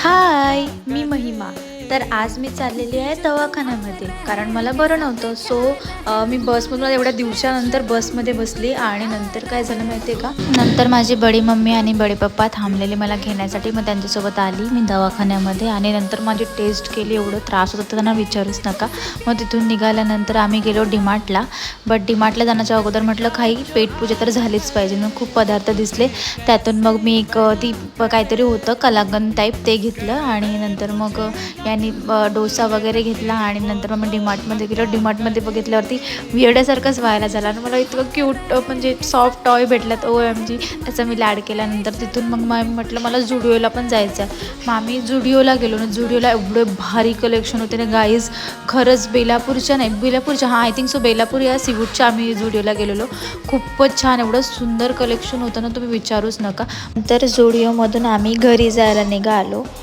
हाय, मी महिमा. तर आज मी चाललेली आहे दवाखान्यामध्ये कारण मला बरं नव्हतं. सो मी बसमधून एवढ्या दिवसानंतर बसमध्ये बसली आणि नंतर काय झालं माहिती आहे का, नंतर माझी बडी मम्मी आणि बडे पप्पा थांबलेले मला घेण्यासाठी. मग त्यांच्यासोबत आली मी दवाखान्यामध्ये आणि नंतर माझी टेस्ट केली. एवढं त्रास होता त्यांना विचारूच नका. मग तिथून निघाल्यानंतर आम्ही गेलो डीमार्टला. बट डीमार्टला जाण्याच्या अगोदर म्हटलं काही पेटपूजा तर झालीच पाहिजे. मग खूप पदार्थ दिसले. त्यातून मग मी एक काहीतरी होतं कलाकंद टाईप ते घेतलं आणि नंतर मग यांनी डोसा वगैरे घेतला आणि नंतर मग मी डीमार्टमध्ये गेलो. डीमार्टमध्ये बघितल्यावरती वेड्यासारखंच व्हायला झाला आणि मला इतकं क्यूट म्हणजे सॉफ्ट टॉय भेटलात OMG. त्याचा मी लाड केल्यानंतर तिथून मग म्हटलं मला जुडिओला पण जायचं. मग आम्ही जुडिओला गेलो ना. जुडिओला एवढे भारी कलेक्शन होते ना गाईज. खरंच बेलापूरच्या आय थिंक सो बेलापूर या सीवूडच्या आम्ही जुडिओला गेलेलो. खूपच छान एवढं सुंदर कलेक्शन होतं ना तुम्ही विचारूच नका. तर जुडिओमधून आम्ही घरी जायला निघालो.